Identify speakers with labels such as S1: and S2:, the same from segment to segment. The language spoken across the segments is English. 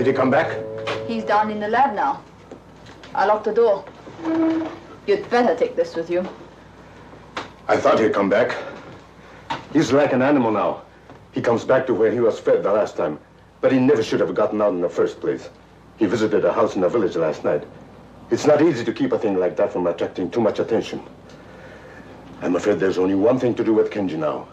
S1: Did he come back?
S2: He's down in the lab now. I locked the door. You'd better take this with you.
S1: I thought he'd come back. He's like an animal now. He comes back to where he was fed the last time. But he never should have gotten out in the first place. He visited a house in the village last night. It's not easy to keep a thing like that from attracting too much attention. I'm afraid there's only one thing to do with Kenji now.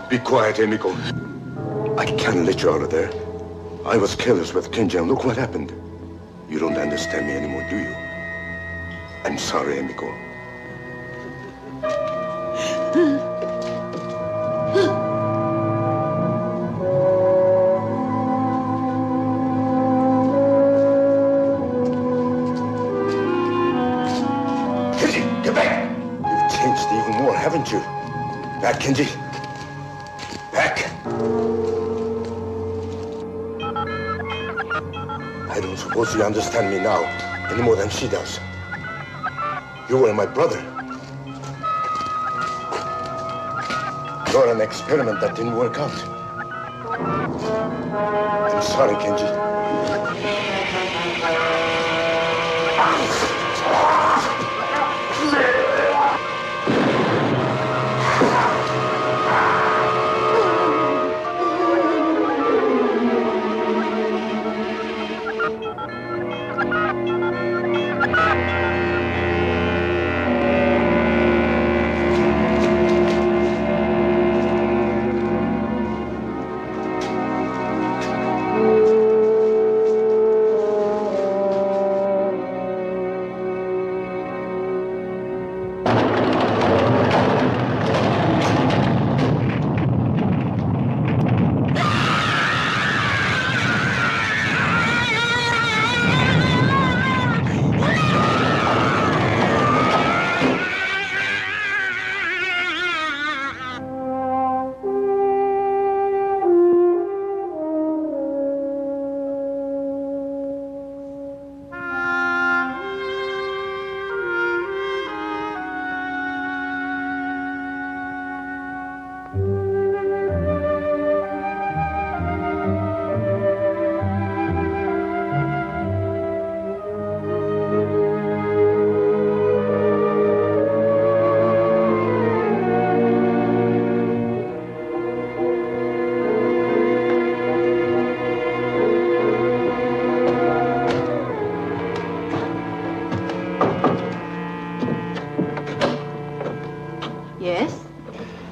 S1: Be quiet, Emiko. I can't let you out of there. I was careless with Kenji, and look what happened. You don't understand me anymore, do you? I'm sorry, Emiko. Kenji, get back! You've changed even more, haven't you? Back, Kenji. Back! I don't suppose you understand me now any more than she does. You were my brother. You're an experiment that didn't work out. I'm sorry, Kenji.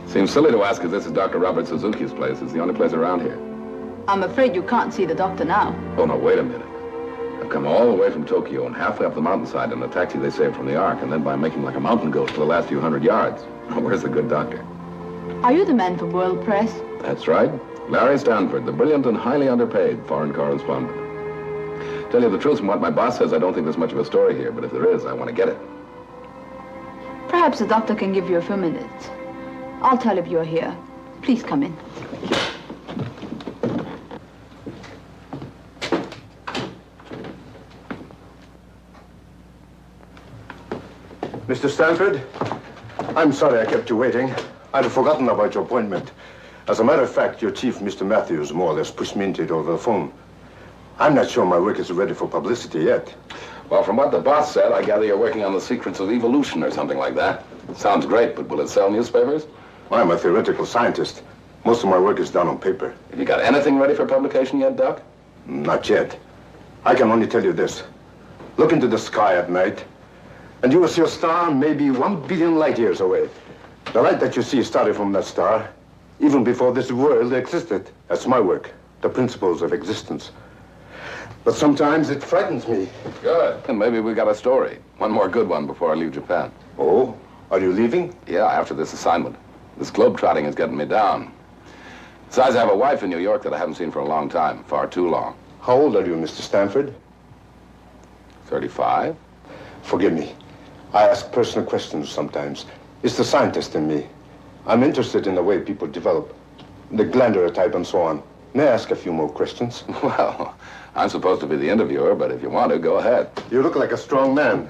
S3: Seems silly to ask if this is Dr. Robert Suzuki's place. It's the only place around here.
S2: I'm afraid you can't see the doctor now.
S3: Oh, no, wait a minute. I've come all the way from Tokyo and halfway up the mountainside in a taxi they saved from the Ark, and then by making like a mountain goat for the last few hundred yards. Where's the good doctor?
S2: Are you the man for World Press?
S3: That's right. Larry Stanford, the brilliant and highly underpaid foreign correspondent. Tell you the truth, from what my boss says, I don't think there's much of a story here, but if there is, I want to get it.
S2: Perhaps the doctor can give you a few minutes. I'll tell if you're here. Please come in.
S1: Mr. Stanford, I'm sorry I kept you waiting. I'd forgotten about your appointment. As a matter of fact, your chief, Mr. Matthews, more or less pushed me into it over the phone. I'm not sure my work is ready for publicity yet.
S3: Well, from what the boss said, I gather you're working on the secrets of evolution or something like that. Sounds great, but will it sell newspapers?
S1: I'm a theoretical scientist. Most of my work is done on paper.
S3: Have you got anything ready for publication yet, Doc?
S1: Not yet. I can only tell you this. Look into the sky at night, and you will see a star maybe 1 billion light years away. The light that you see started from that star, even before this world existed. That's my work, the principles of existence. But sometimes it frightens me.
S3: Good. And maybe we got a story. One more good one before I leave Japan.
S1: Oh? Are you leaving?
S3: Yeah, after this assignment. This globe-trotting is getting me down. Besides, I have a wife in New York that I haven't seen for a long time. Far too long.
S1: How old are you, Mr. Stanford?
S3: 35?
S1: Forgive me. I ask personal questions sometimes. It's the scientist in me. I'm interested in the way people develop. The glandular type and so on. May I ask a few more questions?
S3: Well, I'm supposed to be the interviewer, but if you want to, go ahead.
S1: You look like a strong man.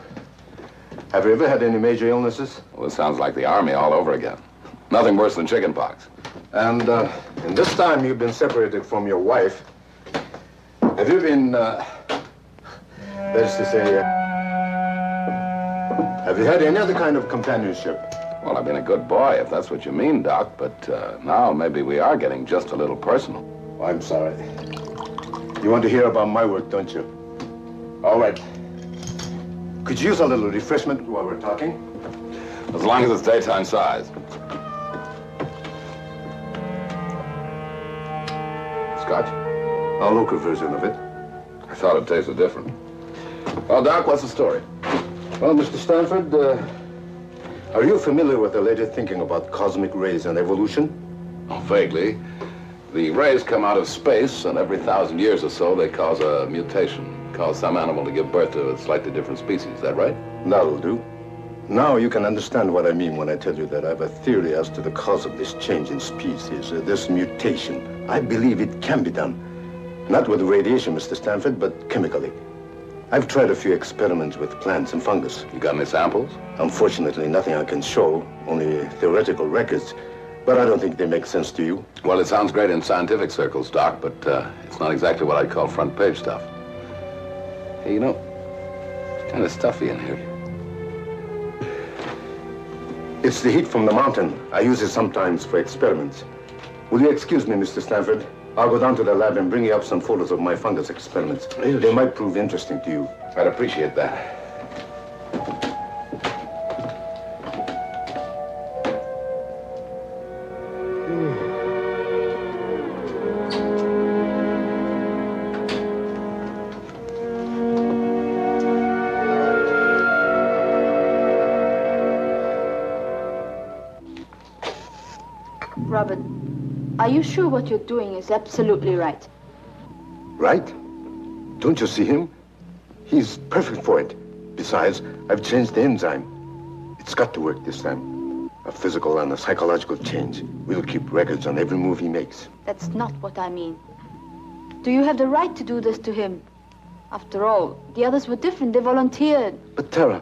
S1: Have you ever had any major illnesses?
S3: Well, it sounds like the Army all over again. Nothing worse than chickenpox.
S1: And in this time you've been separated from your wife, have you been, that is to say, have you had any other kind of companionship?
S3: Well, I've been a good boy, if that's what you mean, Doc, but now maybe we are getting just a little personal.
S1: Oh, I'm sorry. You want to hear about my work, don't you? All right. Could you use a little refreshment while we're talking?
S3: As long as it's daytime size. Scotch?
S1: A local version of it.
S3: I thought it tasted different. Well, Doc, what's the story?
S1: Well, Mr. Stanford, are you familiar with the latest thinking about cosmic rays and evolution?
S3: Oh, vaguely. The rays come out of space, and every 1,000 years or so, they cause a mutation, cause some animal to give birth to a slightly different species. Is that right?
S1: That'll do. Now you can understand what I mean when I tell you that I have a theory as to the cause of this change in species, this mutation. I believe it can be done. Not with radiation, Mr. Stanford, but chemically. I've tried a few experiments with plants and fungus.
S3: You got any samples?
S1: Unfortunately, nothing I can show, only theoretical records. But I don't think they make sense to you.
S3: Well, it sounds great in scientific circles, Doc, but it's not exactly what I'd call front page stuff. Hey, you know, it's kind of stuffy in here.
S1: It's the heat from the mountain. I use it sometimes for experiments. Will you excuse me, Mr. Stanford? I'll go down to the lab and bring you up some photos of my fungus experiments.
S3: Yes.
S1: They might prove interesting to you.
S3: I'd appreciate that.
S2: Robert, are you sure what you're doing is absolutely right?
S1: Right? Don't you see him? He's perfect for it. Besides, I've changed the enzyme. It's got to work this time. A physical and a psychological change. We'll keep records on every move he makes.
S2: That's not what I mean. Do you have the right to do this to him? After all, the others were different. They volunteered.
S1: But Tara,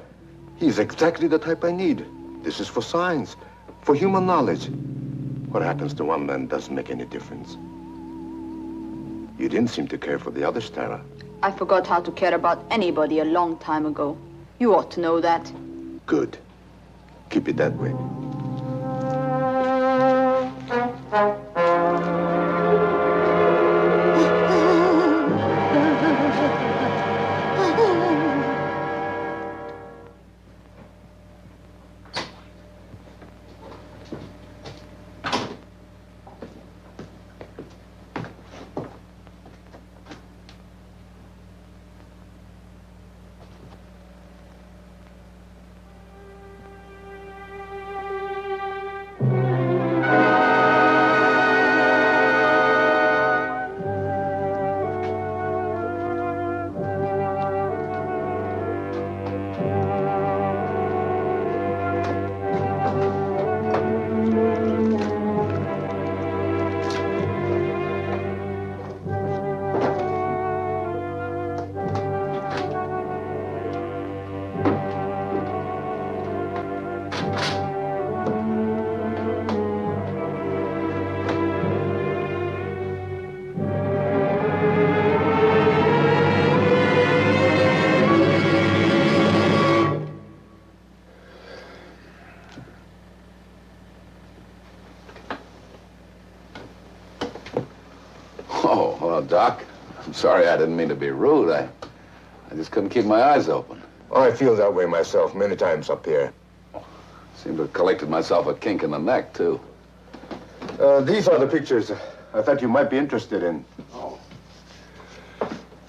S1: he's exactly the type I need. This is for science, for human knowledge. What happens to one man doesn't make any difference. You didn't seem to care for the others, Tara.
S2: I forgot how to care about anybody a long time ago. You ought to know that.
S1: Good. Keep it that way.
S3: Oh, well, Doc, I'm sorry I didn't mean to be rude. I just couldn't keep my eyes open.
S1: Oh, I feel that way myself many times up here.
S3: Seemed to have collected myself a kink in the neck, too.
S1: These are the pictures I thought you might be interested in.
S3: Oh.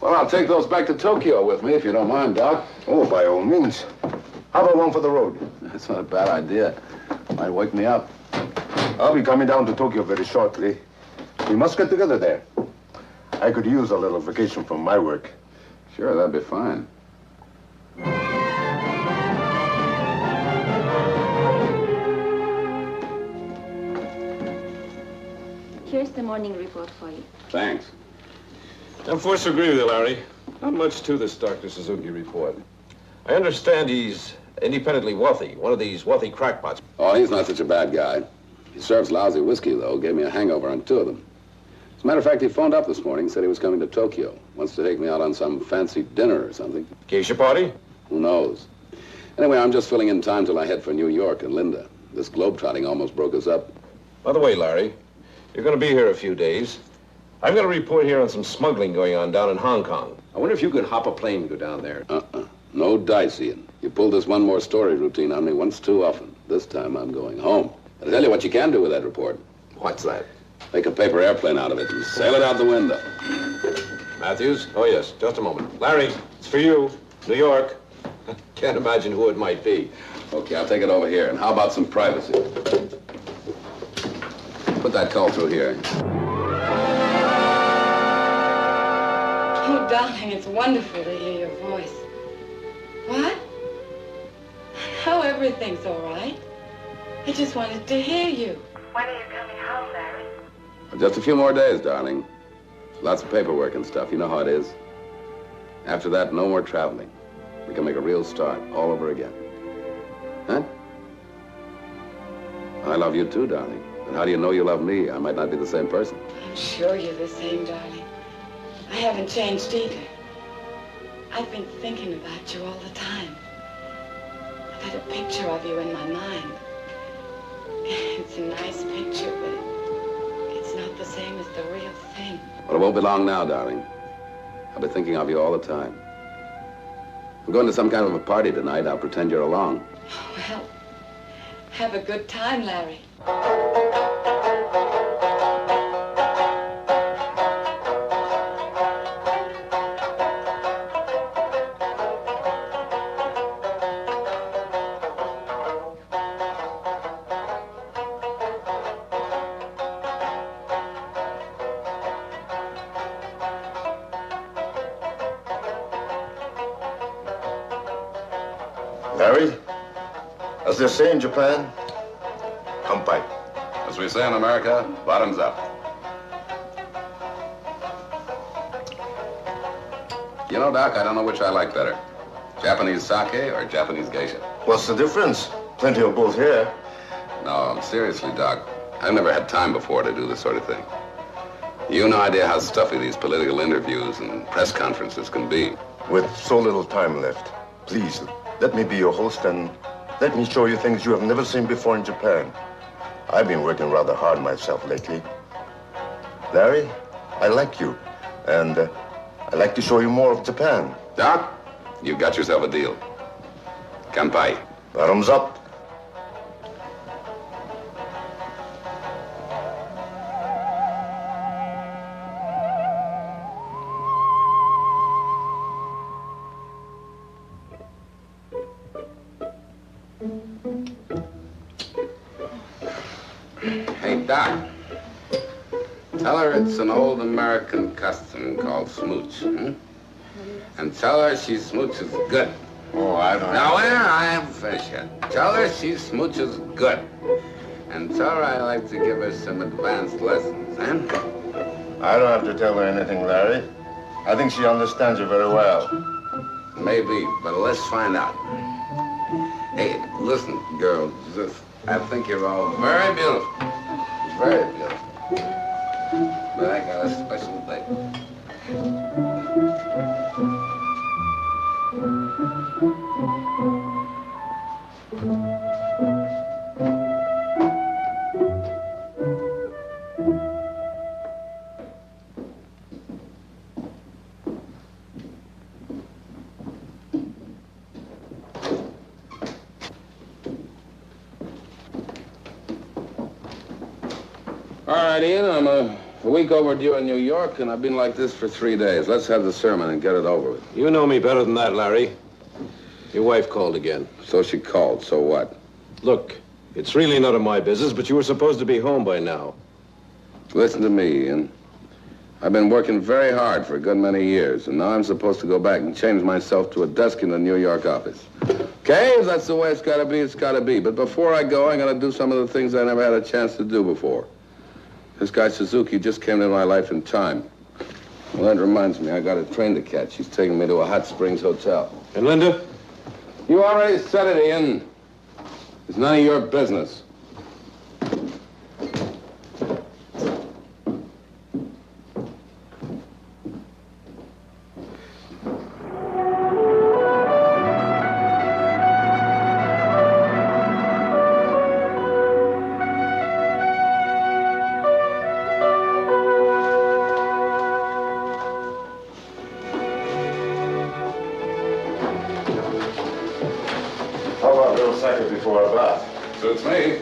S3: Well, I'll take those back to Tokyo with me, if you don't mind, Doc.
S1: Oh, by all means. How about one for the road?
S3: That's not a bad idea. Might wake me up.
S1: I'll be coming down to Tokyo very shortly. We must get together there. I could use a little vacation from my work.
S3: Sure, that'd be fine.
S2: Here's the morning report for you.
S3: Thanks.
S4: I'm forced to agree with you, Larry. Not much to this Dr. Suzuki report. I understand he's independently wealthy, one of these wealthy crackpots.
S3: Oh, he's not such a bad guy. He serves lousy whiskey, though. Gave me a hangover on 2 of them. As a matter of fact, he phoned up this morning, said he was coming to Tokyo. Wants to take me out on some fancy dinner or something.
S4: Geisha party?
S3: Who knows? Anyway, I'm just filling in time till I head for New York and Linda. This globetrotting almost broke us up.
S4: By the way, Larry, you're going to be here a few days. I've got a report here on some smuggling going on down in Hong Kong.
S5: I wonder if you could hop a plane and go down there.
S3: No dice, Ian. You pulled this one more story routine on me once too often. This time I'm going home. I'll tell you what you can do with that report.
S4: What's that?
S3: Make a paper airplane out of it and sail it out the window.
S4: Matthews? Oh, yes. Just a moment. Larry, it's for you. New York. Can't imagine who it might be.
S3: Okay, I'll take it over here. And how about some privacy? Put that call through here.
S6: Oh, darling, it's wonderful to hear your voice. What? Oh, everything's all right. I just wanted to hear you.
S7: When are you coming home, Larry?
S3: Just a few more days, darling. Lots of paperwork and stuff. You know how it is. After that, no more traveling. We can make a real start all over again. Huh? I love you too, darling. But how do you know you love me? I might not be the same person.
S6: I'm sure you're the same, darling. I haven't changed either. I've been thinking about you all the time. I've had a picture of you in my mind. It's a nice picture, but it's not the same as the real thing.
S3: Well, it won't be long now, darling. I'll be thinking of you all the time. I'm going to some kind of a party tonight. I'll pretend you're along.
S6: Well, have a good time, Larry.
S1: Larry, as they say in Japan, kampai.
S3: As we say in America, bottoms up. You know, Doc, I don't know which I like better. Japanese sake or Japanese geisha?
S1: What's the difference? Plenty of both here.
S3: No, seriously, Doc. I've never had time before to do this sort of thing. You no idea how stuffy these political interviews and press conferences can be.
S1: With so little time left, please, let me be your host and let me show you things you have never seen before in Japan. I've been working rather hard myself lately. Larry, I like you, and I'd like to show you more of Japan.
S3: Doc, you've got yourself a deal. Kanpai.
S1: Bottoms up.
S3: Hey, Doc. Tell her it's an old American custom called smooch, And tell her she smooches good.
S1: Oh, I don't
S3: Now, wait, I haven't finished yet. Tell her she smooches good. And tell her I like to give her some advanced lessons,
S1: I don't have to tell her anything, Larry. I think she understands you very well.
S3: Maybe, but let's find out. Hey, listen, girls, I think you're all very beautiful. Very beautiful. But I got a special thing. All right, Ian, I'm A week overdue in New York, and I've been like this for 3 days. Let's have the sermon and get it over with.
S4: You know me better than that, Larry. Your wife called again.
S3: So she called, so what?
S4: Look, it's really none of my business, but you were supposed to be home by now.
S3: Listen to me, Ian. I've been working very hard for a good many years, and now I'm supposed to go back and change myself to a desk in the New York office. Okay, if that's the way it's gotta be, it's gotta be. But before I go, I gotta do some of the things I never had a chance to do before. This guy Suzuki just came into my life in time. Well, that reminds me, I got a train to catch. He's taking me to a Hot Springs hotel.
S4: And Linda?
S3: You already said it, Ian. It's none of your business.
S1: How about a little cycle before a bath?
S3: Suits me.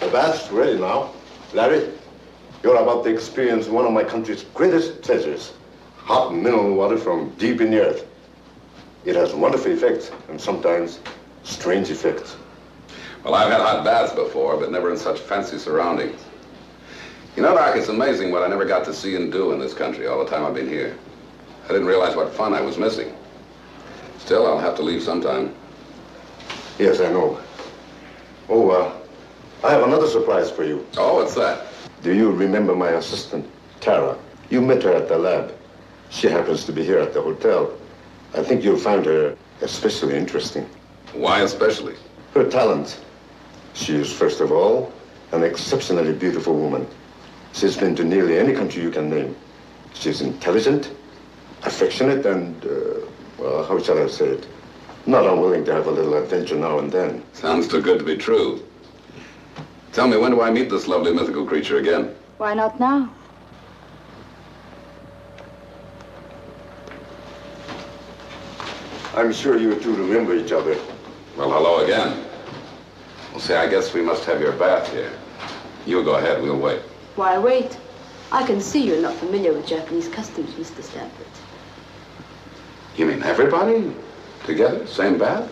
S1: The bath's ready now. Larry, you're about to experience one of my country's greatest pleasures. Hot mineral water from deep in the earth. It has wonderful effects and sometimes strange effects.
S3: Well, I've had hot baths before, but never in such fancy surroundings. You know, Doc, it's amazing what I never got to see and do in this country all the time I've been here. I didn't realize what fun I was missing. Still, I'll have to leave sometime.
S1: Yes, I know. Oh, I have another surprise for you.
S3: Oh, what's that?
S1: Do you remember my assistant, Tara? You met her at the lab. She happens to be here at the hotel. I think you'll find her especially interesting.
S3: Why especially?
S1: Her talent. She is, first of all, an exceptionally beautiful woman. She's been to nearly any country you can name. She's intelligent, affectionate, and, well, how shall I say it? Not unwilling to have a little adventure now and then.
S3: Sounds too good to be true. Tell me, when do I meet this lovely mythical creature again?
S2: Why not now?
S1: I'm sure you two remember each other.
S3: Well, hello again. Well, see, I guess we must have your bath here. You go ahead, we'll wait.
S2: Why wait? I can see you're not familiar with Japanese customs, Mr. Stanford.
S3: You mean everybody? Together? Same bath?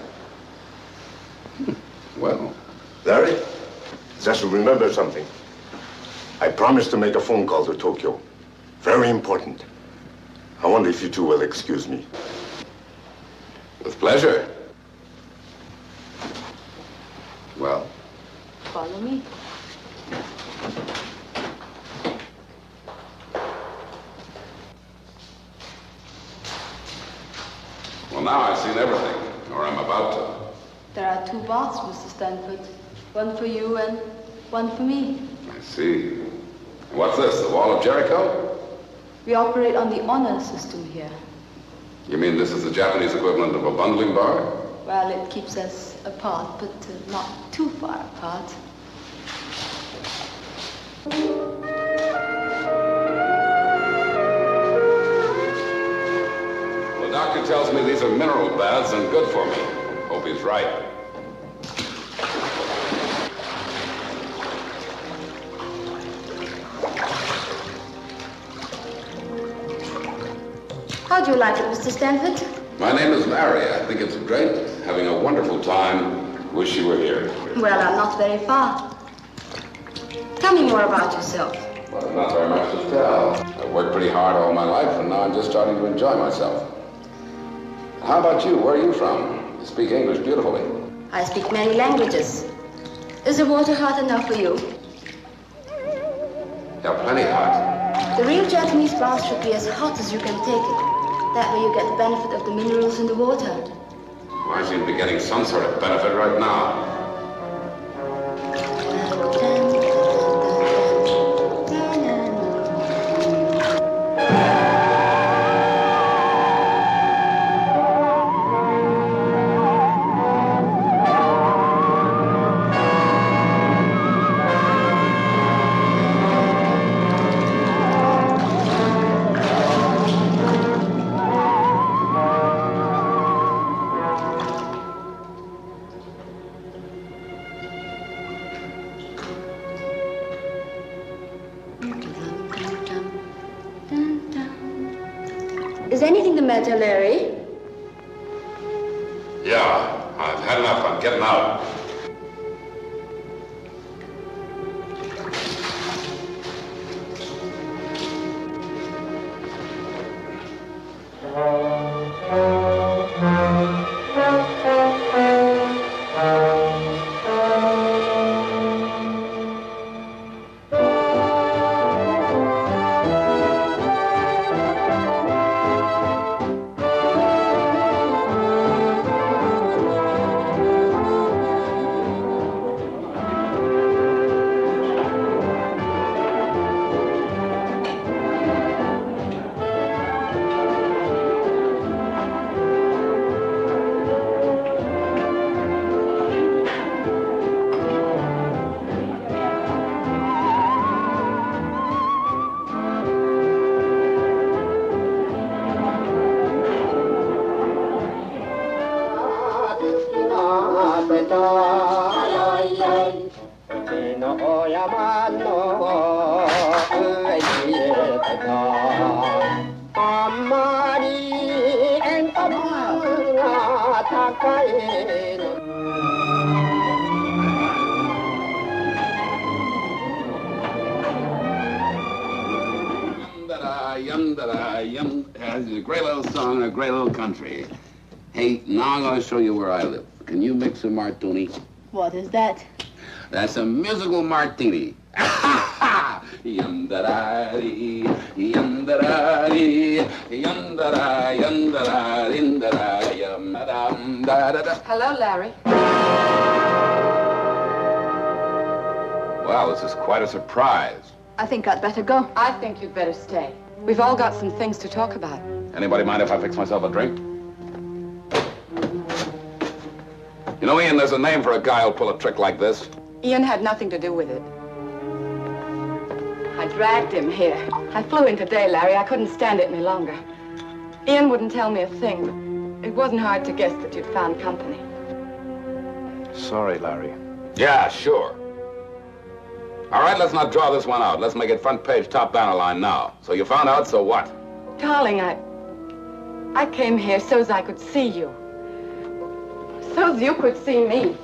S3: Well.
S1: Larry, just remember something. I promised to make a phone call to Tokyo. Very important. I wonder if you two will excuse me.
S3: With pleasure. Well.
S2: Follow me.
S3: Well, now I've seen everything, or I'm about to.
S2: There are 2 baths, Mr. Stanford. One for you and one for me.
S3: I see. What's this, the Wall of Jericho?
S2: We operate on the honor system here.
S3: You mean this is the Japanese equivalent of a bungling bar?
S2: Well, it keeps us apart, but not too far apart.
S3: The doctor tells me these are mineral baths and good for me. Hope he's right.
S2: How'd you like it, Mr. Stanford?
S3: My name is Larry. I think it's great. Having a wonderful time. Wish you were here.
S2: Well, I'm not very far. Tell me more about yourself.
S3: Well, there's not very much to tell. I've worked pretty hard all my life, and now I'm just starting to enjoy myself. How about you? Where are you from? You speak English beautifully.
S2: I speak many languages. Is the water hot enough for you?
S3: Yeah, plenty hot.
S2: The real Japanese bath should be as hot as you can take it. That way you get the benefit of the minerals in the water.
S3: Well, I seem to be getting some sort of benefit right now.
S8: anything the matter, Larry?
S3: Yeah, I've had enough. I'm getting out. It's a great little song and a great little country. Hey, now I'm going to show you where I live. Can you mix a martini?
S2: What is that?
S3: That's a musical martini. Yum-da-da-dee, yum-da-da-dee, yum-da-da, yum-da-da, yum-da-da, yum-da-da-da-da.
S6: Hello, Larry.
S3: Well, this is quite a surprise.
S2: I think I'd better go.
S6: I think you'd better stay. We've all got some things to talk about.
S3: Anybody mind if I fix myself a drink? You know, Ian, there's a name for a guy who'll pull a trick like this.
S6: Ian had nothing to do with it. I dragged him here. I flew in today, Larry. I couldn't stand it any longer. Ian wouldn't tell me a thing, but it wasn't hard to guess that you'd found company.
S4: Sorry, Larry.
S3: Yeah, sure. All right, let's not draw this one out. Let's make it front page, top banner line now. So you found out, so what?
S6: Darling, I came here so as I could see you. So as you could see me.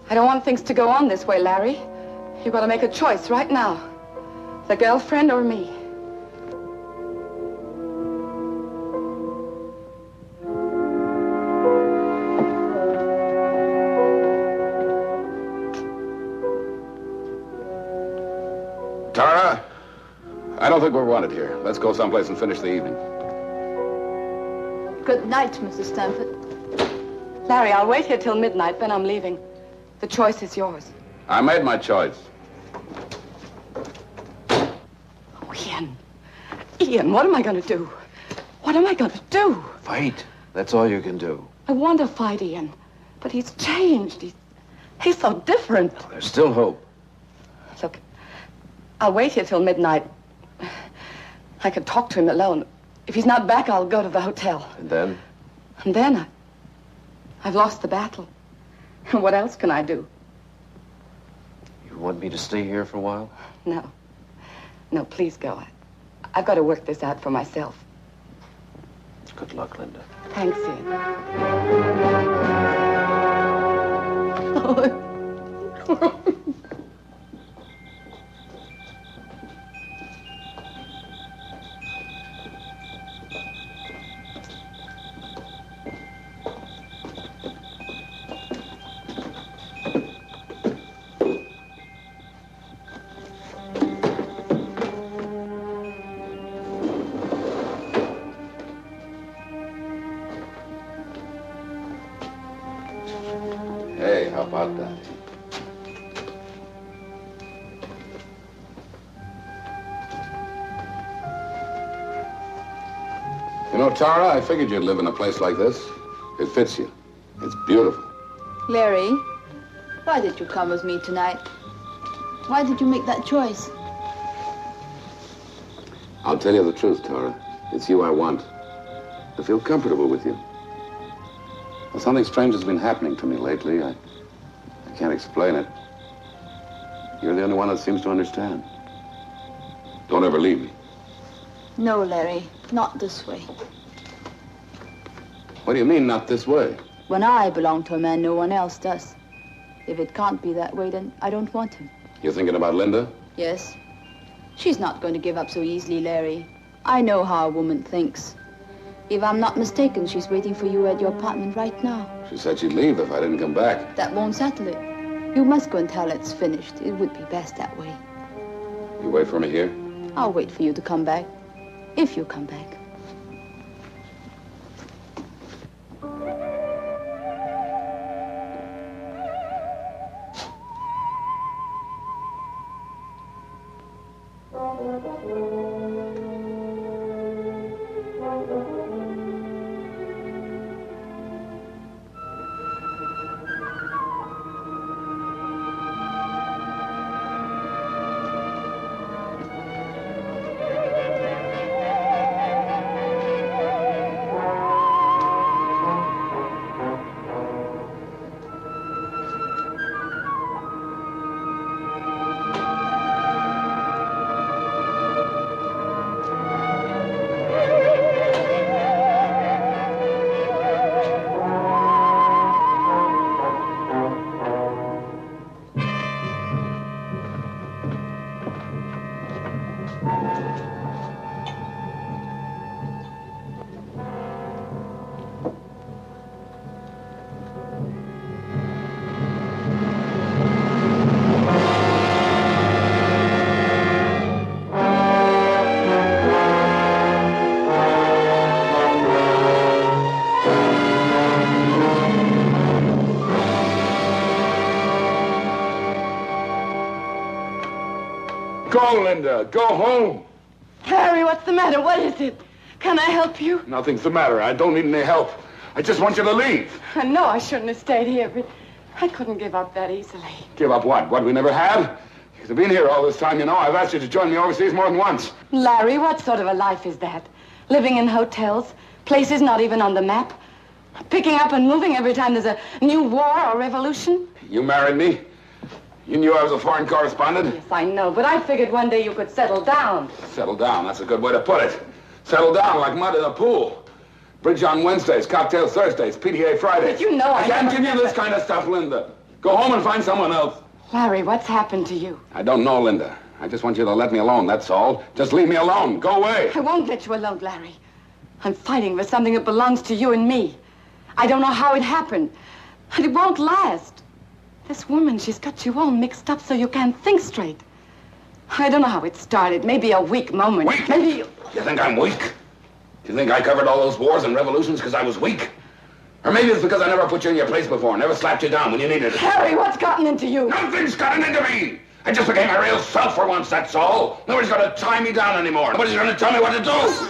S6: I don't want things to go on this way, Larry. You've got to make a choice right now. The girlfriend or me.
S3: Tara, I don't think we're wanted here. Let's go someplace and finish the evening.
S2: Good night, Mr. Stanford.
S6: Larry, I'll wait here till midnight, then I'm leaving. The choice is yours.
S3: I made my choice.
S6: Oh, Ian. Ian, what am I going to do? What am I going to do?
S4: Fight. That's all you can do.
S6: I want to fight Ian, but he's changed. He's so different.
S4: There's still hope.
S6: Look, I'll wait here till midnight. I can talk to him alone. If he's not back, I'll go to the hotel.
S4: And then?
S6: And then I've lost the battle. What else can I do?
S4: You want me to stay here for a while?
S6: No. No, please go. I've got to work this out for myself.
S4: Good luck, Linda.
S6: Thanks, Ian.
S3: Hey, how about that? You know, Tara, I figured you'd live in a place like this. It fits you. It's beautiful.
S2: Larry, why did you come with me tonight? Why did you make that choice?
S3: I'll tell you the truth, Tara. It's you I want. I feel comfortable with you. Well, something strange has been happening to me lately. I can't explain it. You're the only one that seems to understand. Don't ever leave me.
S2: No, Larry. Not this way.
S3: What do you mean, not this way?
S2: When I belong to a man, no one else does. If it can't be that way, then I don't want him.
S3: You're thinking about Linda?
S2: Yes. She's not going to give up so easily, Larry. I know how a woman thinks. If I'm not mistaken, she's waiting for you at your apartment right now.
S3: She said she'd leave if I didn't come back.
S2: That won't settle it. You must go and tell her it's finished. It would be best that way.
S3: You wait for me here?
S2: I'll wait for you to come back. If you come back.
S8: Go, Linda. Go home.
S6: Harry, what's the matter? What is it? Can I help you?
S8: Nothing's the matter. I don't need any help. I just want you to leave.
S6: I know I shouldn't have stayed here, but I couldn't give up that easily.
S8: Give up what? What we never had? You've been here all this time, you know. I've asked you to join me overseas more than once.
S6: Larry, what sort of a life is that? Living in hotels, places not even on the map, picking up and moving every time there's a new war or revolution?
S8: You married me. You knew I was a foreign correspondent?
S6: Yes, I know, but I figured one day you could settle down.
S8: Settle down. That's a good way to put it. Settle down like mud in a pool. Bridge on Wednesdays, cocktail Thursdays, PTA Fridays.
S6: But you know
S8: I can't give you this kind of stuff, Linda. Go home and find someone else.
S6: Larry, what's happened to you?
S8: I don't know, Linda. I just want you to let me alone, that's all. Just leave me alone. Go away.
S6: I won't let you alone, Larry. I'm fighting for something that belongs to you and me. I don't know how it happened, but it won't last. This woman, she's got you all mixed up so you can't think straight. I don't know how it started. Maybe a weak moment.
S8: Weak?
S6: Maybe
S8: You think I'm weak? Do you think I covered all those wars and revolutions because I was weak? Or maybe it's because I never put you in your place before, never slapped you down when you needed it.
S6: Harry, what's gotten into you?
S8: Nothing's gotten into me! I just became my real self for once, that's all. Nobody's gonna tie me down anymore. Nobody's gonna tell me what to do.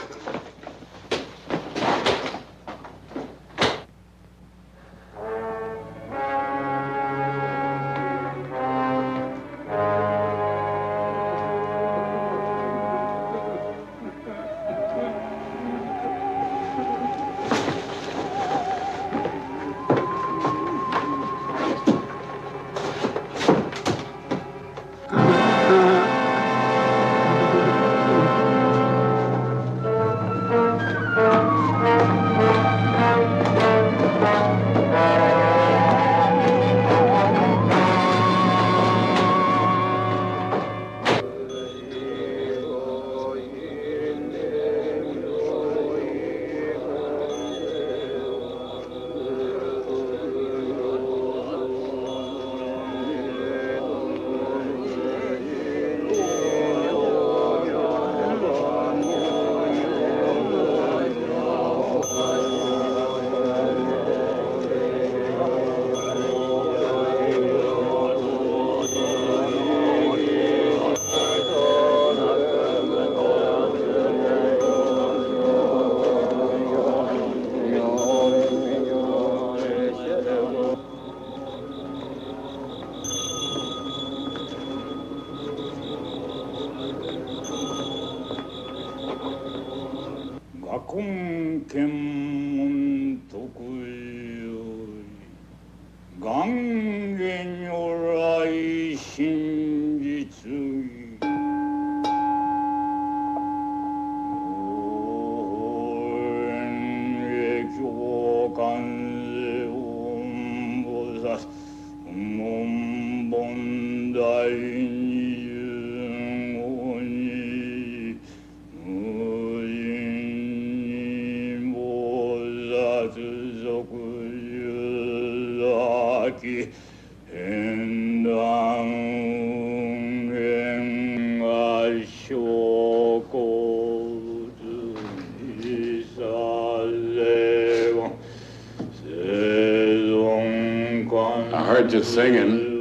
S8: I heard you singing.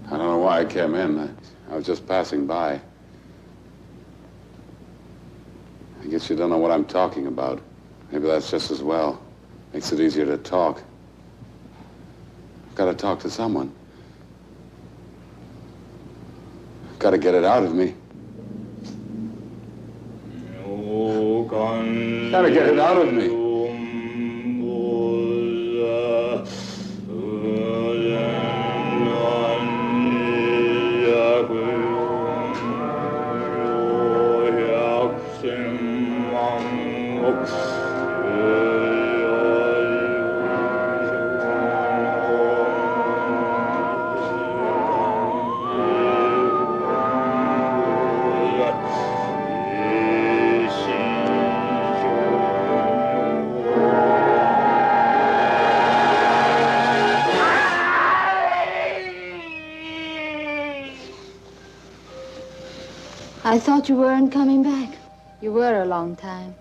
S8: I don't know why I came in. I was just passing by. I guess you don't know what I'm talking about. Maybe that's just as well. Makes it easier to talk. I've got to talk to someone. I've got to get it out of me. Got to get it out of me.
S2: I thought you weren't coming back. You were a long time.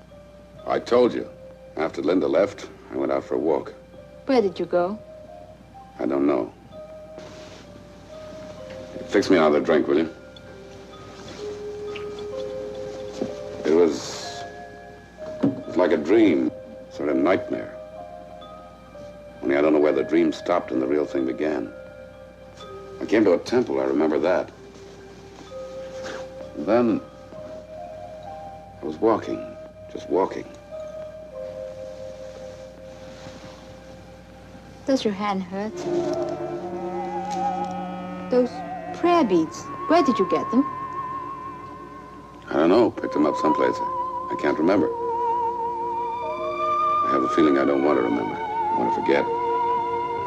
S8: I told you. After Linda left, I went out for a walk.
S2: Where did you go?
S8: I don't know. Fix me another drink, will you? It was like a dream, sort of nightmare. Only I don't know where the dream stopped and the real thing began. I came to a temple, I remember that. And then I was walking, just walking.
S2: Does your hand hurt? Those prayer beads, where did you get them?
S8: I don't know, picked them up someplace. I can't remember. I have a feeling I don't want to remember. I want to forget.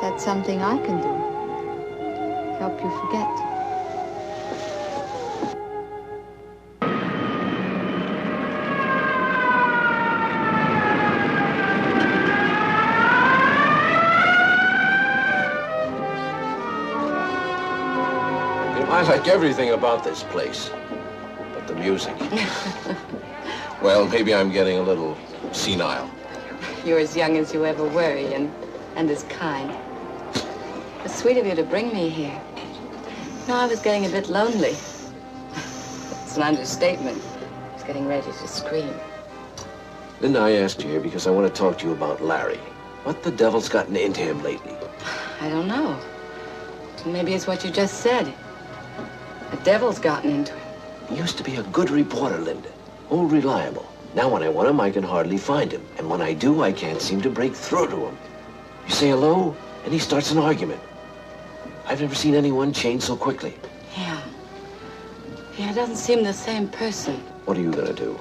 S2: That's something I can do. Help you forget.
S4: I like everything about this place, but the music. Well, maybe I'm getting a little senile.
S6: You're as young as you ever were, Ian, and as kind. It's sweet of you to bring me here. No, I was getting a bit lonely. It's an understatement. I was getting ready to scream.
S4: Linda, I asked you here because I want to talk to you about Larry. What the devil's gotten into him lately?
S6: I don't know. Maybe it's what you just said. The devil's gotten into him.
S4: He used to be a good reporter, Linda. Oh, reliable. Now when I want him, I can hardly find him. And when I do, I can't seem to break through to him. You say hello, and he starts an argument. I've never seen anyone change so quickly.
S6: Yeah. Yeah, it doesn't seem the same person.
S4: What are you gonna do?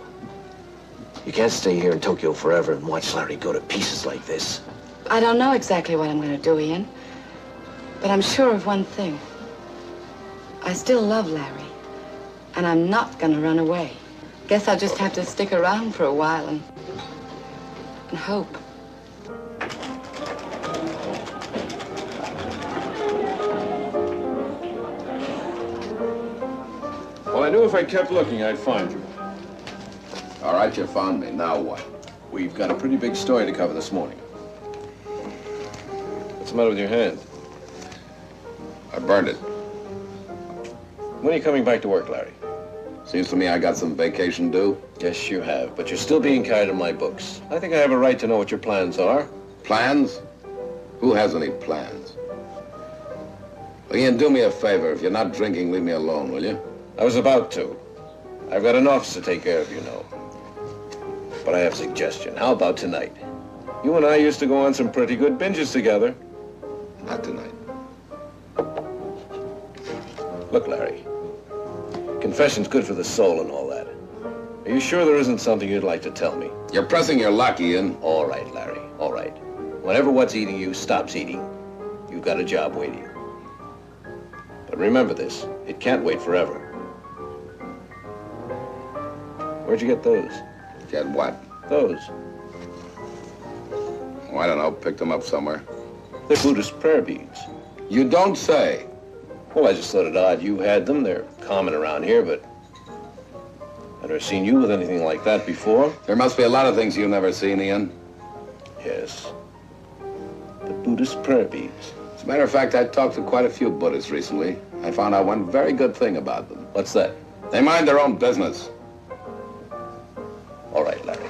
S4: You can't stay here in Tokyo forever and watch Larry go to pieces like this.
S6: I don't know exactly what I'm gonna do, Ian. But I'm sure of one thing. I still love Larry, and I'm not gonna run away. Guess I'll just have to stick around for a while and hope.
S4: Well, I knew if I kept looking, I'd find you.
S8: All right, you found me. Now what?
S4: We've got a pretty big story to cover this morning. What's the matter with your hand?
S8: I burned it.
S4: When are you coming back to work, Larry?
S8: Seems to me I got some vacation due.
S4: Yes, you have, but you're still being carried in my books. I think I have a right to know what your plans are.
S8: Plans? Who has any plans? Well, Ian, do me a favor. If you're not drinking, leave me alone, will you?
S4: I was about to. I've got an office to take care of, you know. But I have a suggestion. How about tonight? You and I used to go on some pretty good binges together.
S8: Not tonight.
S4: Look, Larry. Confession's good for the soul and all that. Are you sure there isn't something you'd like to tell me?
S8: You're pressing your luck, Ian.
S4: All right, Larry, all right. Whenever what's eating you stops eating, you've got a job waiting. But remember this, it can't wait forever. Where'd you get those?
S8: Get what?
S4: Those.
S3: Oh, I don't know. Picked them up somewhere.
S4: They're Buddhist prayer beads.
S3: You don't say.
S4: Well, I just thought it odd you had them. They're common around here, but I've never seen you with anything like that before.
S3: There must be a lot of things you've never seen, Ian.
S4: Yes. The Buddhist prayer beads.
S3: As a matter of fact, I talked to quite a few Buddhists recently. I found out one very good thing about them.
S4: What's that?
S3: They mind their own business.
S4: All right, Larry.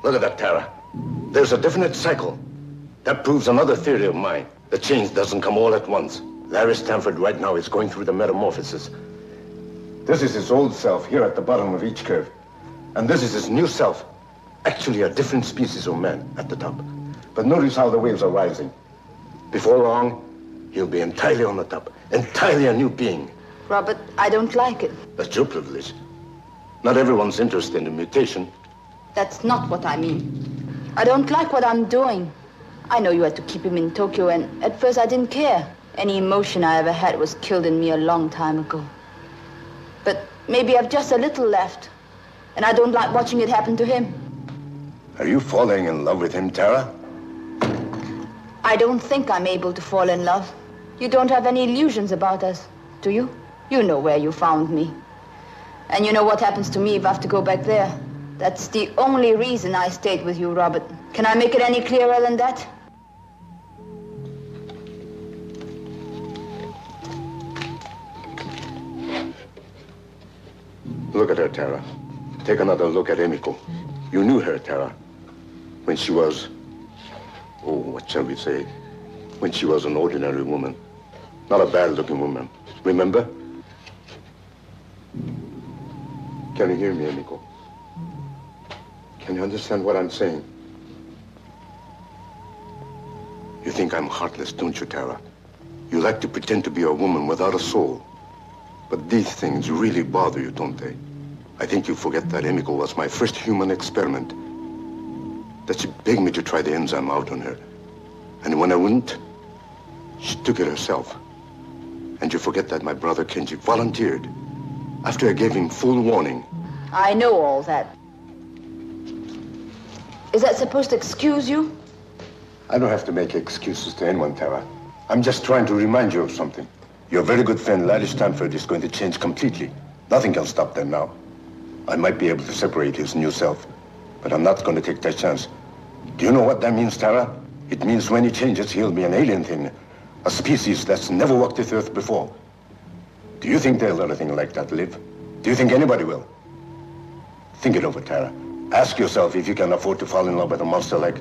S1: Look at that, Tara. There's a definite cycle. That proves another theory of mine. The change doesn't come all at once. Larry Stanford right now is going through the metamorphosis. This is his old self here at the bottom of each curve. And this is his new self. Actually a different species of man at the top. But notice how the waves are rising. Before long, he'll be entirely on the top. Entirely a new being.
S2: Robert, I don't like it.
S1: That's your privilege. Not everyone's interested in mutation.
S2: That's not what I mean. I don't like what I'm doing. I know you had to keep him in Tokyo, and at first I didn't care. Any emotion I ever had was killed in me a long time ago. But maybe I've just a little left, and I don't like watching it happen to him.
S1: Are you falling in love with him, Tara?
S2: I don't think I'm able to fall in love. You don't have any illusions about us, do you? You know where you found me. And you know what happens to me if I have to go back there. That's the only reason I stayed with you, Robert. Can I make it any clearer than that?
S1: Look at her, Tara. Take another look at Emiko. You knew her, Tara, when she was, oh, what shall we say? When she was an ordinary woman. Not a bad-looking woman. Remember? Can you hear me, Emiko? Can you understand what I'm saying? You think I'm heartless, don't you, Tara? You like to pretend to be a woman without a soul. But these things really bother you, don't they? I think you forget that Emiko was my first human experiment. That she begged me to try the enzyme out on her. And when I wouldn't, she took it herself. And you forget that my brother Kenji volunteered after I gave him full warning.
S2: I know all that. Is that supposed to excuse you?
S1: I don't have to make excuses to anyone, Tara. I'm just trying to remind you of something. Your very good friend, Larry Stanford, is going to change completely. Nothing can stop them now. I might be able to separate his new self, but I'm not going to take that chance. Do you know what that means, Tara? It means when he changes, he'll be an alien thing. A species that's never walked this earth before. Do you think they'll let a thing like that live? Do you think anybody will? Think it over, Tara. Ask yourself if you can afford to fall in love with a monster like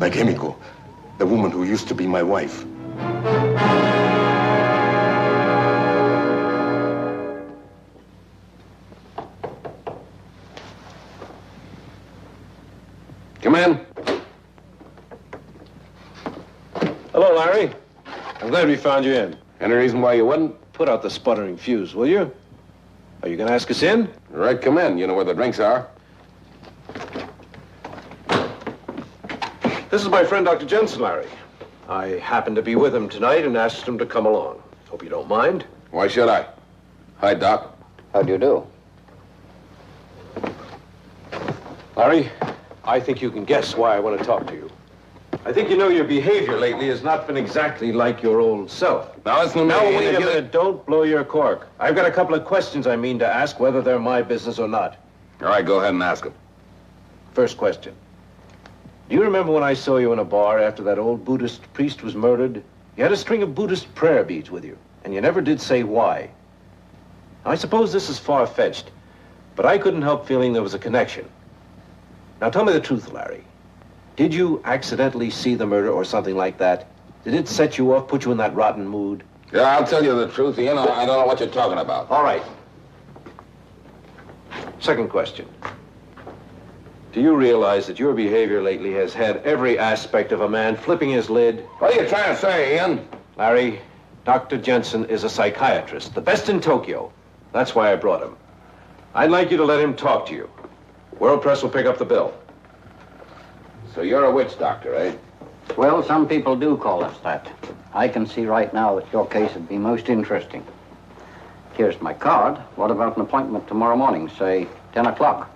S1: Emiko, the woman who used to be my wife.
S5: Come in. Hello, Larry. I'm glad we found you in.
S3: Any reason why you wouldn't?
S5: Put out the sputtering fuse, will you? Are you going to ask us in?
S3: All right, come in. You know where the drinks are.
S5: This is my friend, Dr. Jensen, Larry. I happened to be with him tonight and asked him to come along. Hope you don't mind.
S3: Why should I? Hi, Doc.
S9: How do you do?
S5: Larry, I think you can guess why I want to talk to you. I think you know your behavior lately has not been exactly like your old self.
S3: Now listen to me.
S5: Now, wait a minute. Don't blow your cork. I've got a couple of questions I mean to ask, whether they're my business or not.
S3: All right, go ahead and ask him.
S5: First question. Do you remember when I saw you in a bar after that old Buddhist priest was murdered? You had a string of Buddhist prayer beads with you, and you never did say why. I suppose this is far-fetched, but I couldn't help feeling there was a connection. Now, tell me the truth, Larry. Did you accidentally see the murder or something like that? Did it set you off, put you in that rotten mood?
S3: Yeah, I'll tell you the truth. You know, I don't know what you're talking about.
S5: All right. Second question. Do you realize that your behavior lately has had every aspect of a man flipping his lid?
S3: What are you trying to say, Ian?
S5: Larry, Dr. Jensen is a psychiatrist, the best in Tokyo. That's why I brought him. I'd like you to let him talk to you. World Press will pick up the bill.
S3: So you're a witch doctor, eh?
S9: Well, some people do call us that. I can see right now that your case would be most interesting. Here's my card. What about an appointment tomorrow morning, say 10 o'clock?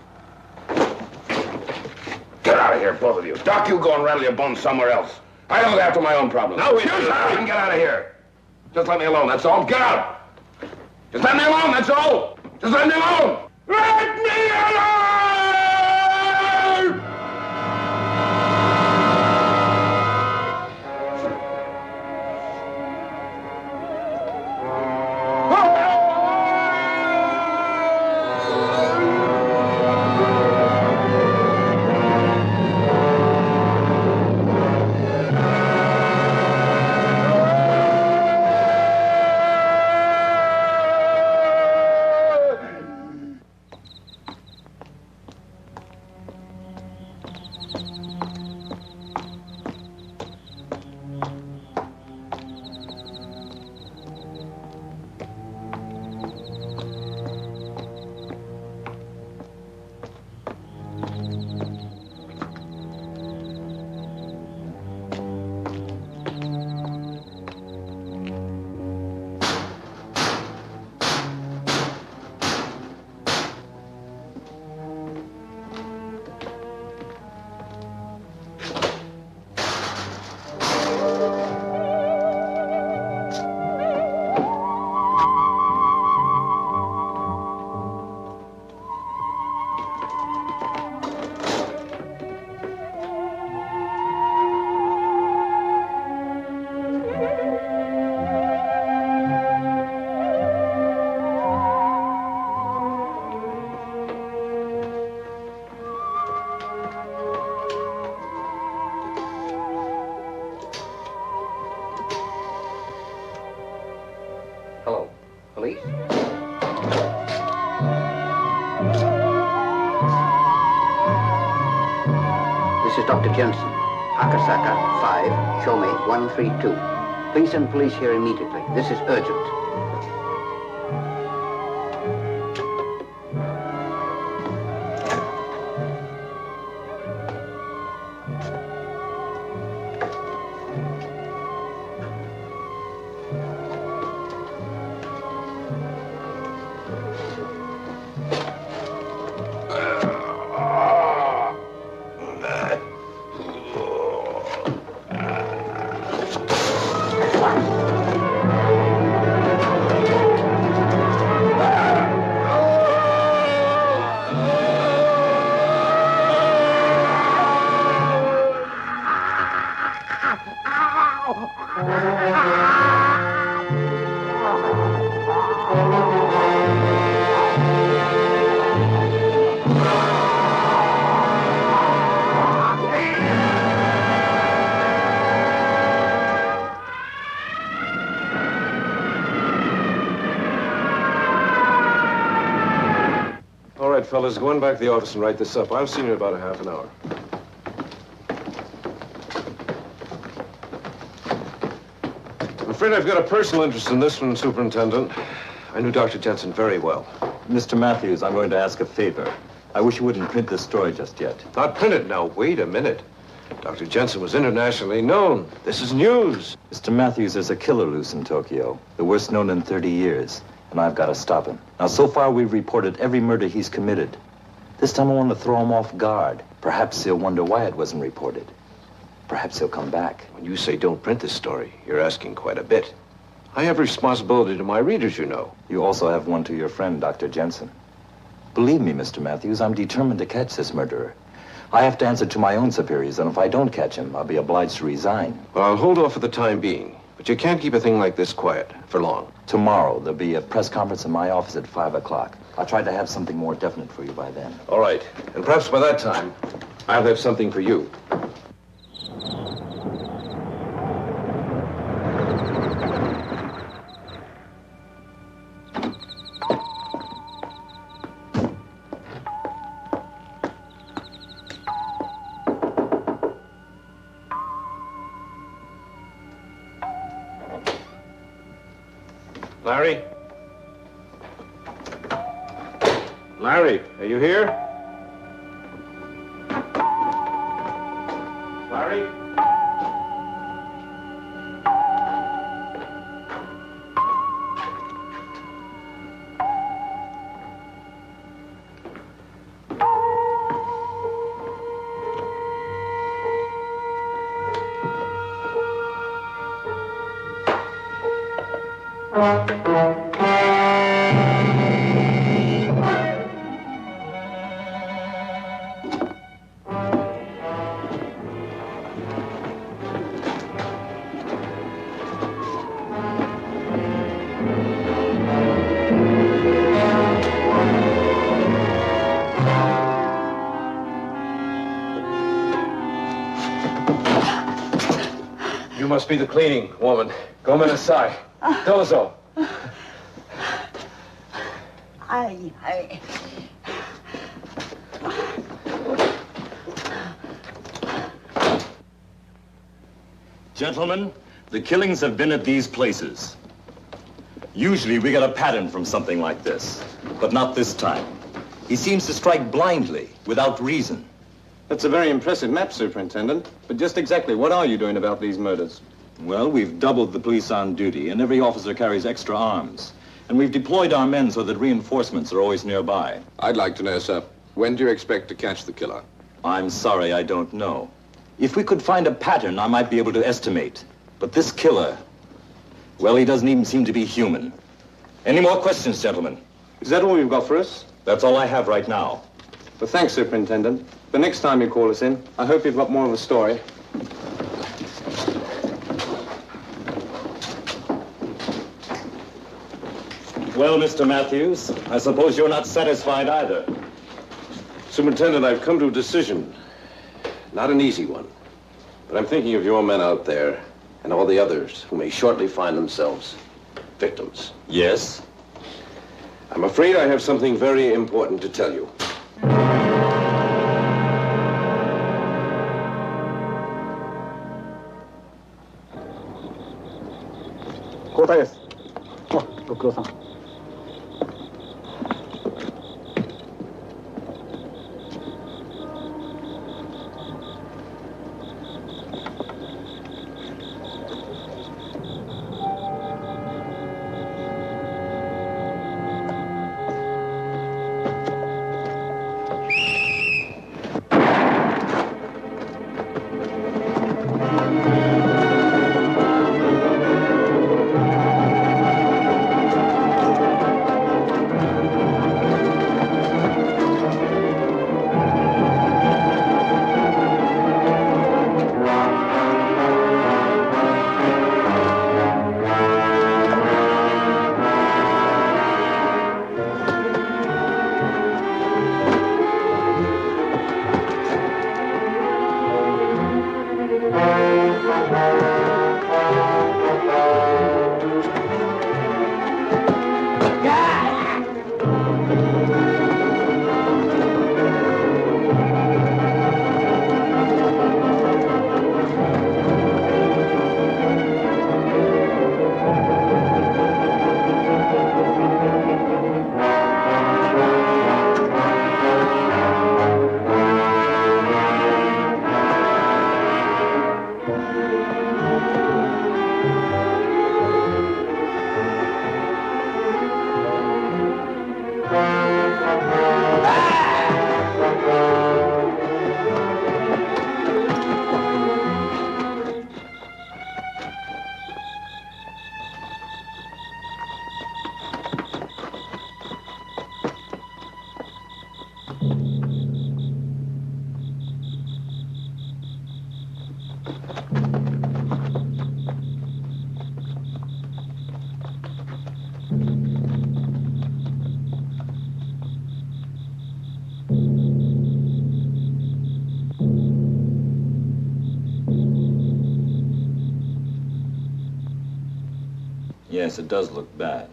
S3: Get out of here, both of you. Doc, you go and rattle your bones somewhere else. I don't look after my own problems.
S5: No, we
S3: You can get out of here. Just let me alone, that's all. Get out. Just let me alone, that's all. Just let me alone. Let me alone!
S9: Hello, police? This is Dr. Jensen. Akasaka 5, show me 132. Please send police here immediately. This is urgent.
S5: All right, fellas, go on back to the office and write this up. I'll see you in about a half an hour. I'm afraid I've got a personal interest in this one, Superintendent. I knew Dr. Jensen very well.
S10: Mr. Matthews, I'm going to ask a favor. I wish you wouldn't print this story just yet.
S5: Not print it now. Wait a minute. Dr. Jensen was internationally known. This is news.
S10: Mr. Matthews, there's a killer loose in Tokyo, the worst known in 30 years, and I've got to stop him. Now, so far, we've reported every murder he's committed. This This time I want to throw him off guard. Perhaps he'll wonder why it wasn't reported. Perhaps he'll come back.
S5: When you say don't print this story, you're asking quite a bit. I have responsibility to my readers, you know.
S10: You also have one to your friend, Dr. Jensen. Believe me, Mr. Matthews, I'm determined to catch this murderer. I have to answer to my own superiors, and if I don't catch him, I'll be obliged to resign.
S5: Well, I'll hold off for the time being. But you can't keep a thing like this quiet for long.
S10: Tomorrow, there'll be a press conference in my office at 5 o'clock. I'll try to have something more definite for you by then.
S5: All right. And perhaps by that time, I'll have something for you. Larry? Larry, are you here? Larry? You must be the cleaning woman. Come inside. Dozo.
S6: I...
S10: Gentlemen, the killings have been at these places. Usually we get a pattern from something like this, but not this time. He seems to strike blindly, without reason.
S11: That's a very impressive map, Superintendent. But just exactly what are you doing about these murders?
S10: Well, we've doubled the police on duty, and every officer carries extra arms. And we've deployed our men so that reinforcements are always nearby.
S12: I'd like to know, sir, when do you expect to catch the killer?
S10: I'm sorry, I don't know. If we could find a pattern, I might be able to estimate. But this killer, well, he doesn't even seem to be human. Any more questions, gentlemen?
S11: Is that all you've got for us?
S10: That's all I have right now.
S11: Well, thanks, Superintendent. The next time you call us in, I hope you've got more of a story.
S10: Well, Mr. Matthews, I suppose you're not satisfied either.
S5: Superintendent, I've come to a decision. Not an easy one. But I'm thinking of your men out there and all the others who may shortly find themselves victims.
S10: Yes?
S5: I'm afraid I have something very important to tell you.
S10: Yes, it does look bad.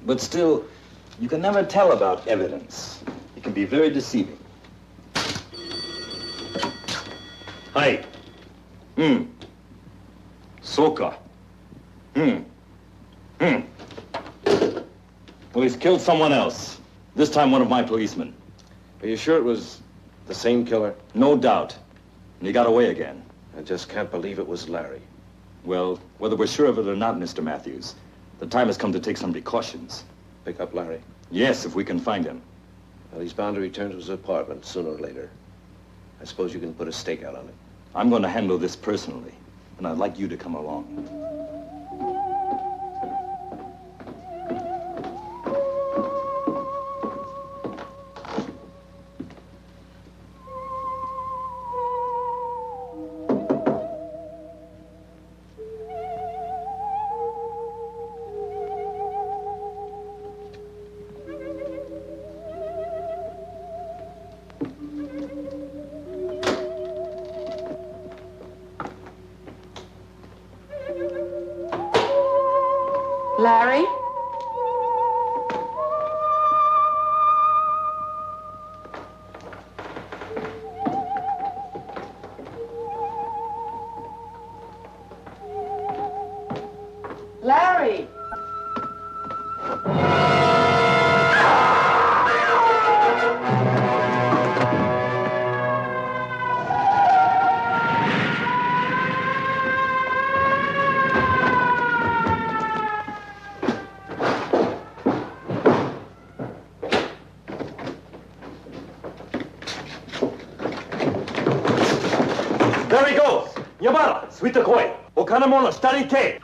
S10: But still, you can never tell about evidence. It can be very deceiving. Hi. Soka. Well, he's killed someone else. This time one of my policemen.
S5: Are you sure it was the same killer?
S10: No doubt. And he got away again.
S5: I just can't believe it was Larry.
S10: Well, whether we're sure of it or not, Mr. Matthews, the time has come to take some precautions.
S5: Pick up Larry?
S10: Yes, if we can find him.
S5: Well, he's bound to return to his apartment sooner or later. I suppose you can put a stakeout on it.
S10: I'm going to handle this personally, and I'd like you to come along.
S6: Larry? Larry!
S10: There he goes! Yamada, suita koi. Okanamono, shitari ike.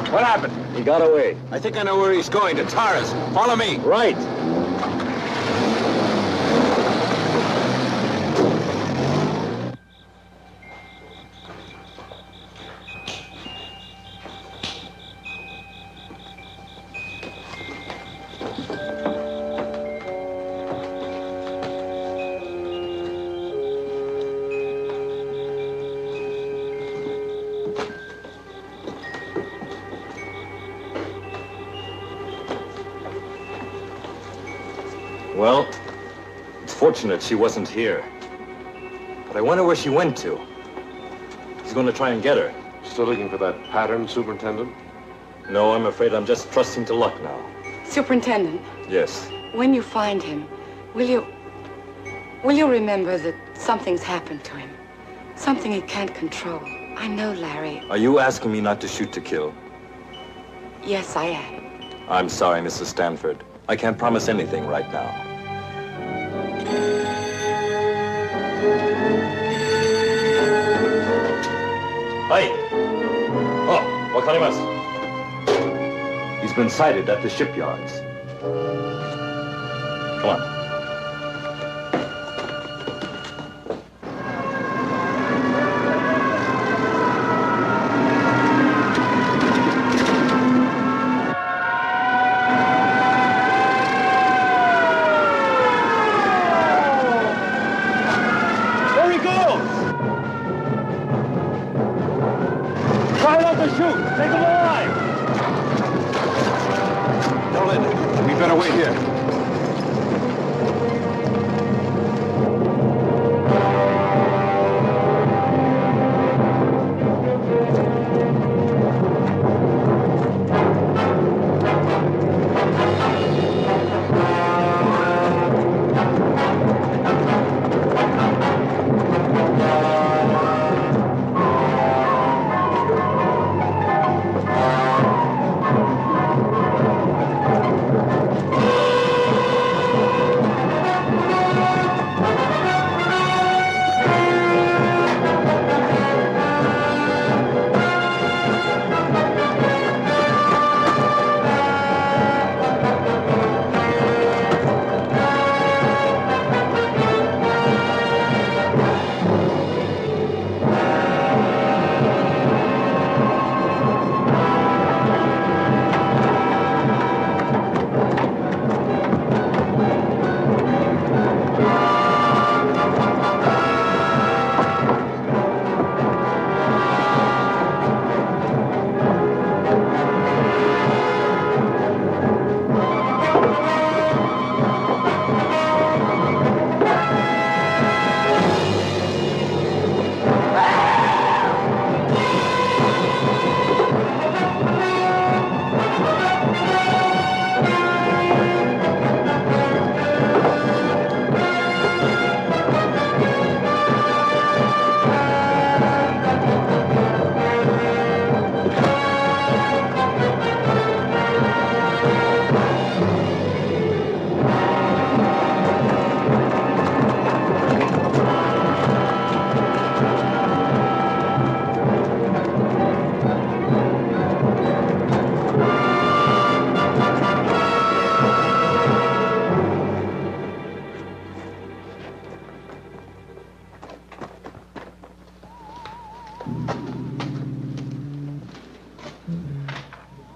S5: What happened?
S10: He got away.
S5: I think I know where he's going, to Tara's. Follow me.
S10: Right. Well, it's fortunate she wasn't here. But I wonder where she went to. He's going to try and get her.
S13: Still looking for that pattern, Superintendent?
S10: No, I'm afraid I'm just trusting to luck now.
S6: Superintendent,
S10: Yes.
S6: when you find him, will you remember that something's happened to him? Something he can't control. I know, Larry.
S10: Are you asking me not to shoot to kill?
S6: Yes, I am.
S10: I'm sorry, Mrs. Stanford. I can't promise anything right now. Hey! Oh, wakarimasu. He's been sighted at the shipyards. Come on. There he goes! Try not to shoot! Take him alive!
S13: We better wait here.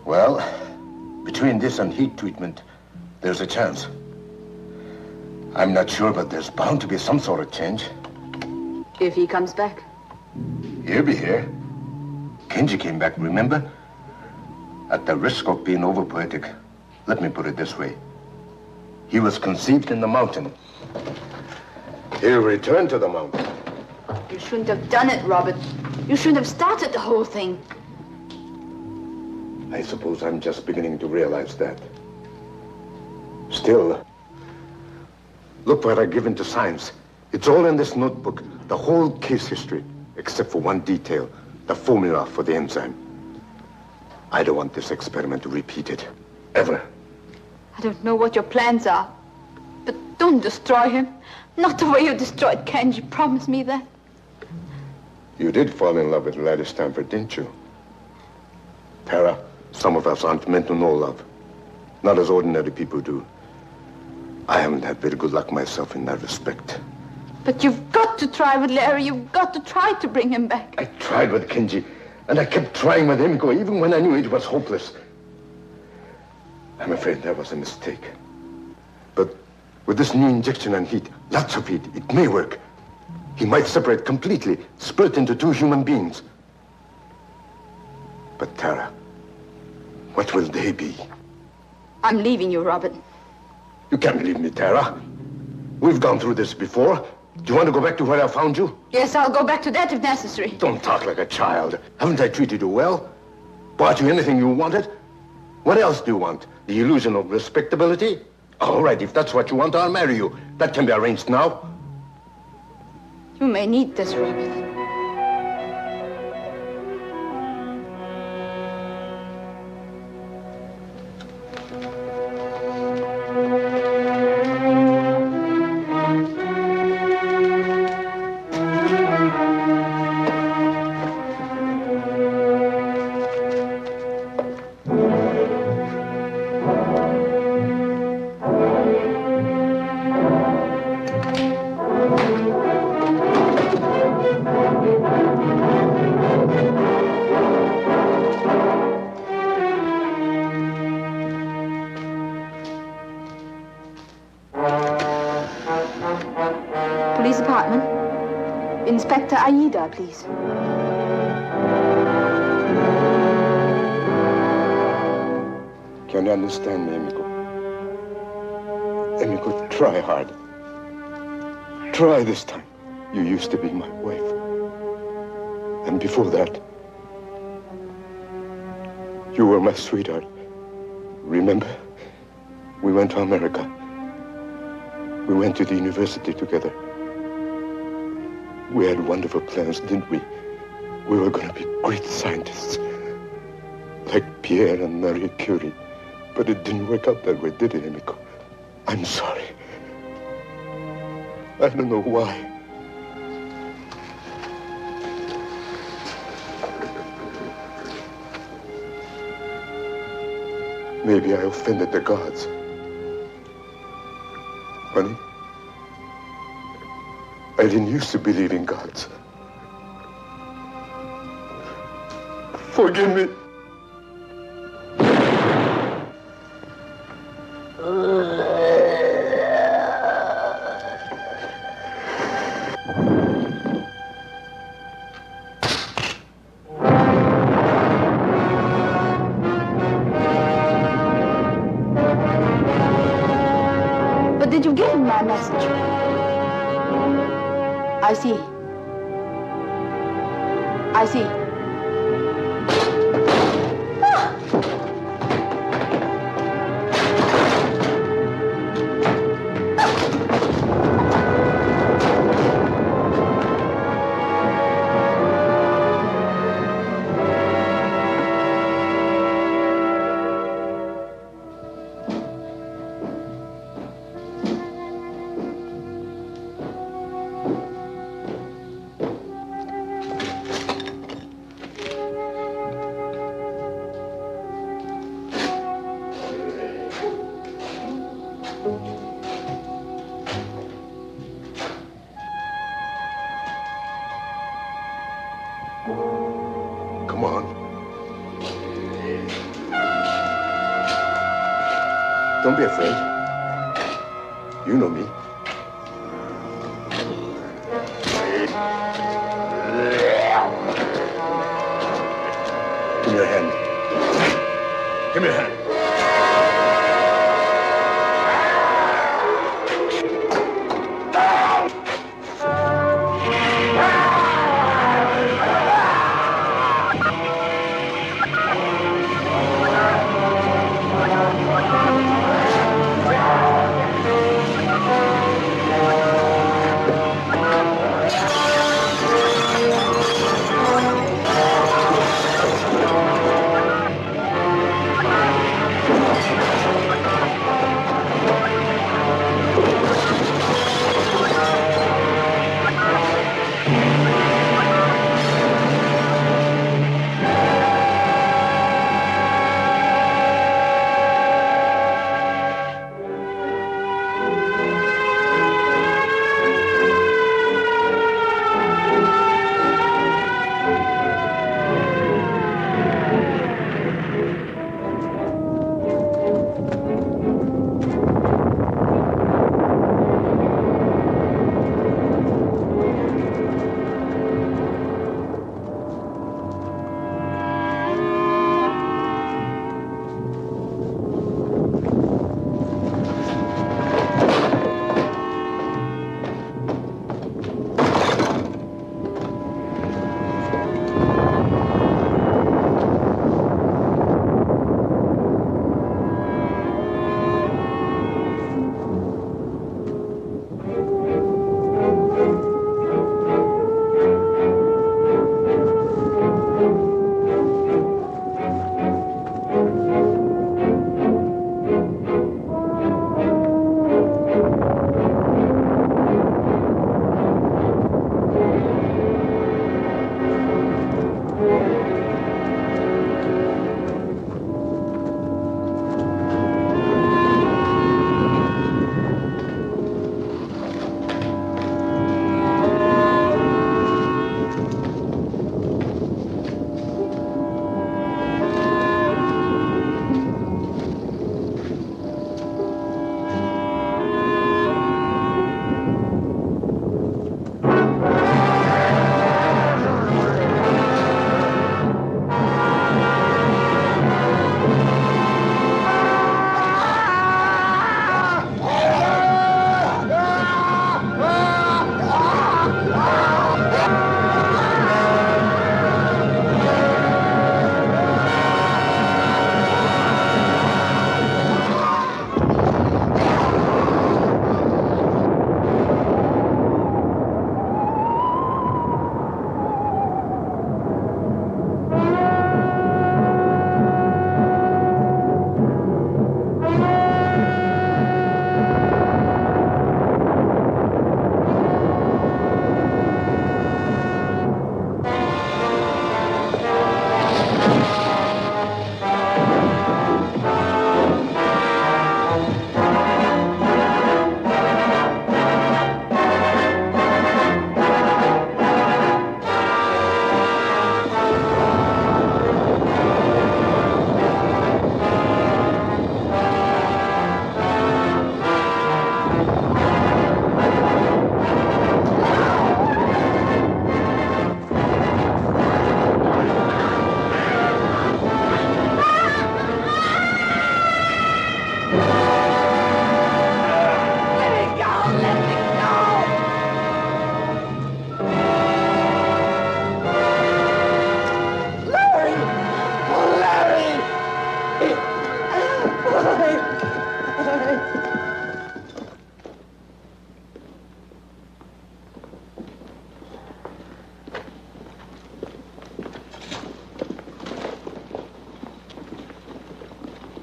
S1: Well, between this and heat treatment, there's a chance. I'm not sure, but there's bound to be some sort of change.
S2: If he comes back.
S1: He'll be here. Kenji came back, remember? At the risk of being over-poetic, let me put it this way. He was conceived in the mountain. He'll return to the mountain.
S2: You shouldn't have done it, Robert. You shouldn't have started the whole thing.
S1: I suppose I'm just beginning to realize that. Still, look what I've given to science. It's all in this notebook, the whole case history, except for one detail, the formula for the enzyme. I don't want this experiment to repeat it, ever.
S2: I don't know what your plans are, but don't destroy him. Not the way you destroyed Kenji. Promise me that.
S1: You did fall in love with Larry Stanford, didn't you? Tara, some of us aren't meant to know love. Not as ordinary people do. I haven't had very good luck myself in that respect.
S2: But you've got to try with Larry. You've got to try to bring him back.
S1: I tried with Kenji, and I kept trying with Emiko, even when I knew it was hopeless. I'm afraid that was a mistake. But with this new injection and heat, lots of heat, it may work. He might separate completely, split into two human beings. But Tara, what will they be?
S2: I'm leaving you, Robert.
S1: You can't leave me, Tara. We've gone through this before. Do you want to go back to where I found you?
S2: Yes, I'll go back to that if necessary.
S1: Don't talk like a child. Haven't I treated you well? Bought you anything you wanted? What else do you want? The illusion of respectability? All right, if that's what you want, I'll marry you. That can be arranged now.
S2: You may need this, Robert. Police department. Inspector Aida, please.
S1: Can you understand me, Emiko? Emiko, try hard. Try this time. You used to be my wife. And before that, you were my sweetheart. Remember? We went to America. We went to the university together. We had wonderful plans, didn't we? We were going to be great scientists, like Pierre and Marie Curie. But it didn't work out that way, did it, Emiko? I'm sorry. I don't know why. Maybe I offended the gods. Honey, I didn't used to believe in gods. Forgive me.
S2: But did you give him my message? I see. I see.
S1: Come on. Don't be afraid. You know me. Give me your hand. Give me your hand.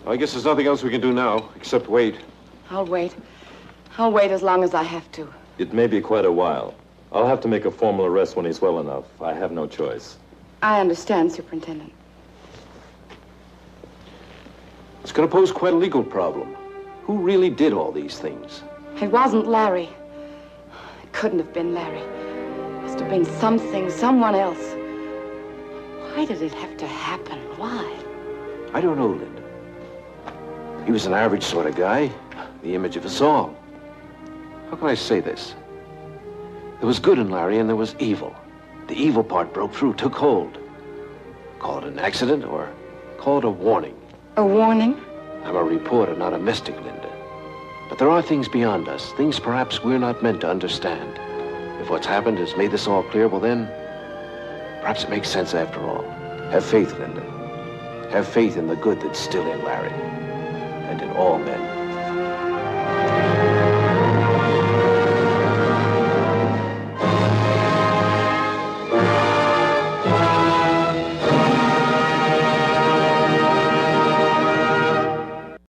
S13: I guess there's nothing else we can do now, except wait.
S6: I'll wait. I'll wait as long as I have to.
S10: It may be quite a while. I'll have to make a formal arrest when he's well enough. I have no choice.
S6: I understand, Superintendent.
S4: It's going to pose quite a legal problem. Who really did all these things?
S6: It wasn't Larry. It couldn't have been Larry. It must have been something, someone else. Why did it have to happen? Why?
S4: I don't know, Linda. He was an average sort of guy, the image of us all. How can I say this? There was good in Larry and there was evil. The evil part broke through, took hold. Call it an accident or call it a warning.
S6: A warning?
S4: I'm a reporter, not a mystic, Linda. But there are things beyond us, things perhaps we're not meant to understand. If what's happened has made this all clear, well then, perhaps it makes sense after all. Have faith, Linda. Have faith in the good that's still in Larry and in all men.